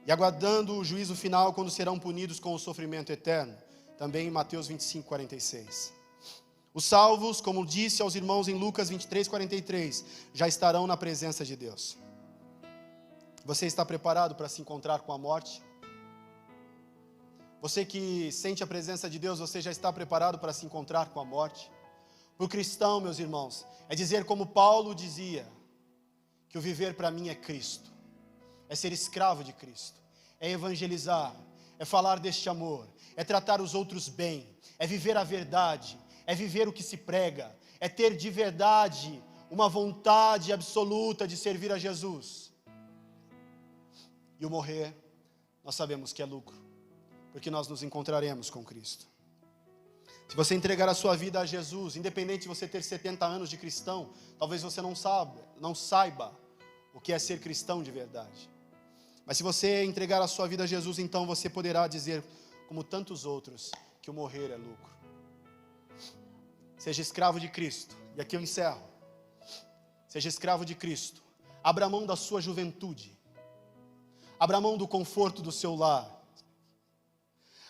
e aguardando o juízo final quando serão punidos com o sofrimento eterno. Também em Mateus 25:46. Os salvos, como disse aos irmãos em Lucas 23:43, já estarão na presença de Deus. Você está preparado para se encontrar com a morte? Você que sente a presença de Deus, você já está preparado para se encontrar com a morte? Para o cristão, meus irmãos, é dizer como Paulo dizia, que o viver para mim é Cristo é ser escravo de Cristo, é evangelizar, é falar deste amor, é tratar os outros bem, é viver a verdade, é viver o que se prega, é ter de verdade uma vontade absoluta de servir a Jesus. E o morrer, nós sabemos que é lucro, porque nós nos encontraremos com Cristo. Se você entregar a sua vida a Jesus, independente de você ter 70 anos de cristão, talvez você não saiba o que é ser cristão de verdade. Mas se você entregar a sua vida a Jesus, então você poderá dizer, como tantos outros, que o morrer é lucro. Seja escravo de Cristo, e aqui eu encerro. Seja escravo de Cristo, abra mão da sua juventude, abra mão do conforto do seu lar,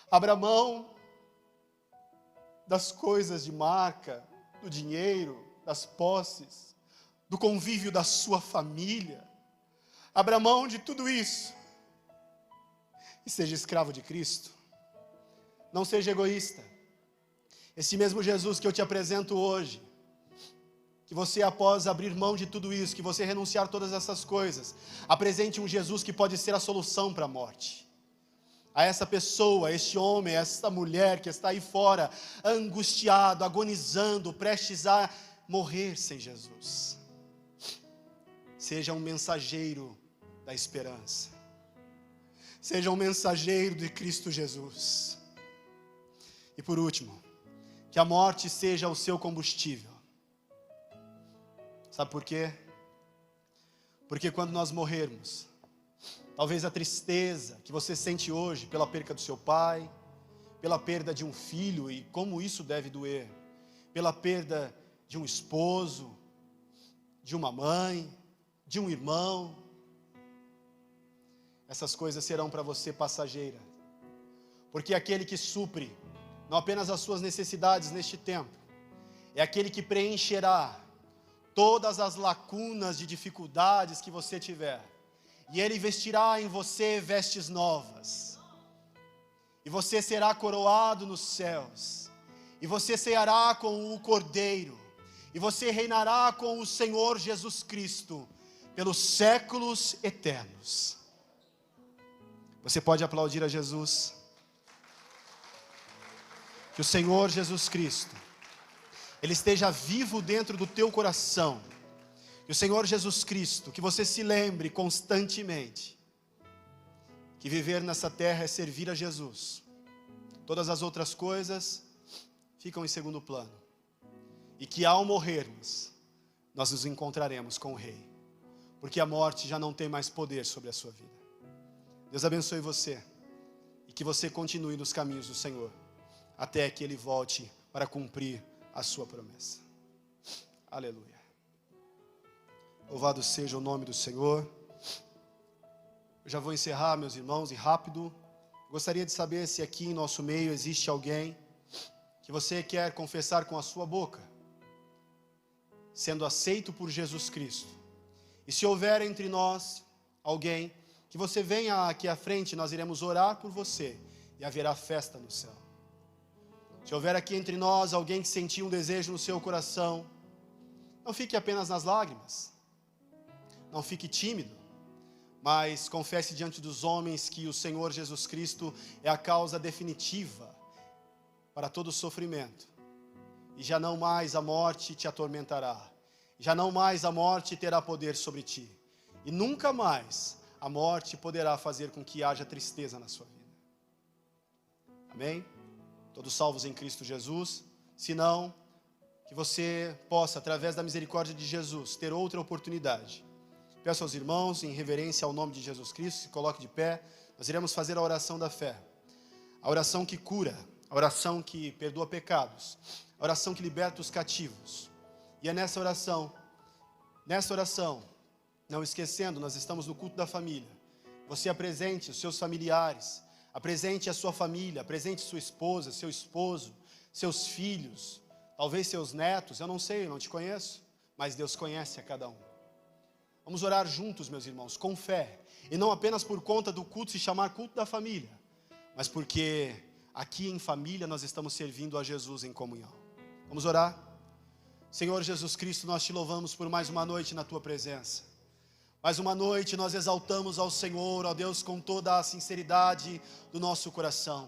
abra mão das coisas de marca, do dinheiro, das posses, do convívio da sua família, abra mão de tudo isso, e seja escravo de Cristo. Não seja egoísta. Esse mesmo Jesus que eu te apresento hoje, que você, após abrir mão de tudo isso, que você renunciar a todas essas coisas, apresente um Jesus que pode ser a solução para a morte. A essa pessoa, a este homem, a esta mulher que está aí fora, angustiado, agonizando, prestes a morrer sem Jesus. Seja um mensageiro da esperança. Seja um mensageiro de Cristo Jesus. E por último, que a morte seja o seu combustível. Sabe por quê? Porque quando nós morrermos, talvez a tristeza que você sente hoje pela perca do seu pai, pela perda de um filho, e como isso deve doer, pela perda de um esposo, de uma mãe, de um irmão, essas coisas serão para você passageiras, porque aquele que supre não apenas as suas necessidades neste tempo, é aquele que preencherá todas as lacunas de dificuldades que você tiver, e Ele vestirá em você vestes novas, e você será coroado nos céus, e você ceará com o Cordeiro, e você reinará com o Senhor Jesus Cristo, pelos séculos eternos. Você pode aplaudir a Jesus? Que o Senhor Jesus Cristo, Ele esteja vivo dentro do teu coração. Que o Senhor Jesus Cristo, que você se lembre constantemente, que viver nessa terra é servir a Jesus. Todas as outras coisas ficam em segundo plano. E que ao morrermos, nós nos encontraremos com o Rei. Porque a morte já não tem mais poder sobre a sua vida. Deus abençoe você. E que você continue nos caminhos do Senhor, até que Ele volte para cumprir a sua promessa. Aleluia. Louvado seja o nome do Senhor. Eu já vou encerrar, meus irmãos, e rápido. Gostaria de saber se aqui em nosso meio existe alguém que você quer confessar com a sua boca, sendo aceito por Jesus Cristo. E se houver entre nós alguém, que você venha aqui à frente, nós iremos orar por você e haverá festa no céu. Se houver aqui entre nós alguém que sentiu um desejo no seu coração, não fique apenas nas lágrimas, não fique tímido, mas confesse diante dos homens que o Senhor Jesus Cristo é a causa definitiva para todo o sofrimento, e já não mais a morte te atormentará, já não mais a morte terá poder sobre ti, e nunca mais a morte poderá fazer com que haja tristeza na sua vida. Amém? Todos salvos em Cristo Jesus? Se não, que você possa, através da misericórdia de Jesus, ter outra oportunidade. Peço aos irmãos, em reverência ao nome de Jesus Cristo, se coloque de pé. Nós iremos fazer a oração da fé. A oração que cura, a oração que perdoa pecados, a oração que liberta os cativos. E é nessa oração, não esquecendo, nós estamos no culto da família. Você apresente os seus familiares, apresente a sua família, apresente sua esposa, seu esposo, seus filhos, talvez seus netos, eu não sei, eu não te conheço, mas Deus conhece a cada um. Vamos orar juntos, meus irmãos, com fé, e não apenas por conta do culto se chamar culto da família, mas porque aqui em família nós estamos servindo a Jesus em comunhão. Vamos orar? Senhor Jesus Cristo, nós te louvamos por mais uma noite na tua presença. Mais uma noite nós exaltamos ao Senhor, ó Deus, com toda a sinceridade do nosso coração.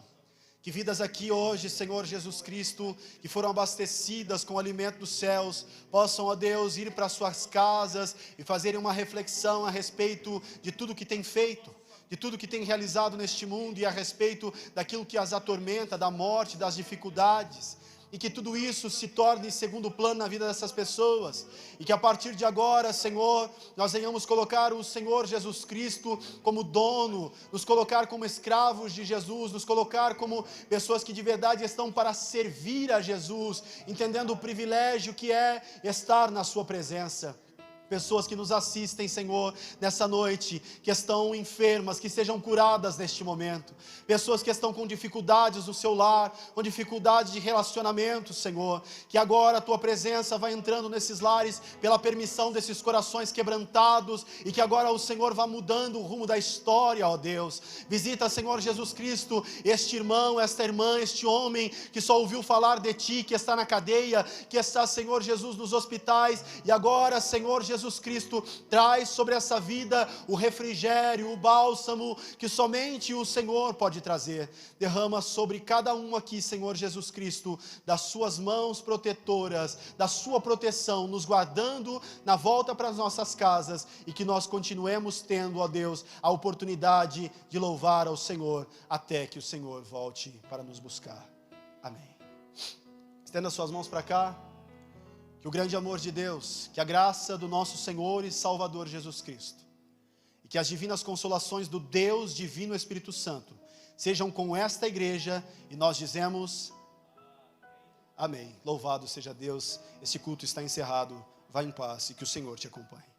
Que vidas aqui hoje, Senhor Jesus Cristo, que foram abastecidas com o alimento dos céus, possam, ó Deus, ir para suas casas e fazerem uma reflexão a respeito de tudo que tem feito, de tudo que tem realizado neste mundo e a respeito daquilo que as atormenta, da morte, das dificuldades. E que tudo isso se torne segundo plano na vida dessas pessoas. E que a partir de agora, Senhor, nós venhamos colocar o Senhor Jesus Cristo como dono, nos colocar como escravos de Jesus, nos colocar como pessoas que de verdade estão para servir a Jesus, entendendo o privilégio que é estar na sua presença. Pessoas que nos assistem, Senhor, nessa noite, que estão enfermas, que sejam curadas neste momento. Pessoas que estão com dificuldades no seu lar, com dificuldades de relacionamento, Senhor. Que agora a Tua presença vai entrando nesses lares, pela permissão desses corações quebrantados, e que agora o Senhor vá mudando o rumo da história, ó Deus. Visita, Senhor Jesus Cristo, este irmão, esta irmã, este homem, que só ouviu falar de Ti, que está na cadeia, que está, Senhor Jesus, nos hospitais, e agora, Senhor Jesus Cristo, traz sobre essa vida o refrigério, o bálsamo que somente o Senhor pode trazer. Derrama sobre cada um aqui, Senhor Jesus Cristo, das suas mãos protetoras, da sua proteção, nos guardando na volta para as nossas casas, e que nós continuemos tendo, ó Deus, a oportunidade de louvar ao Senhor até que o Senhor volte para nos buscar. Amém. Estenda suas mãos para cá. Que o grande amor de Deus, que a graça do nosso Senhor e Salvador Jesus Cristo, e que as divinas consolações do Deus Divino Espírito Santo, sejam com esta igreja, e nós dizemos, amém. Louvado seja Deus, esse culto está encerrado, vá em paz e que o Senhor te acompanhe.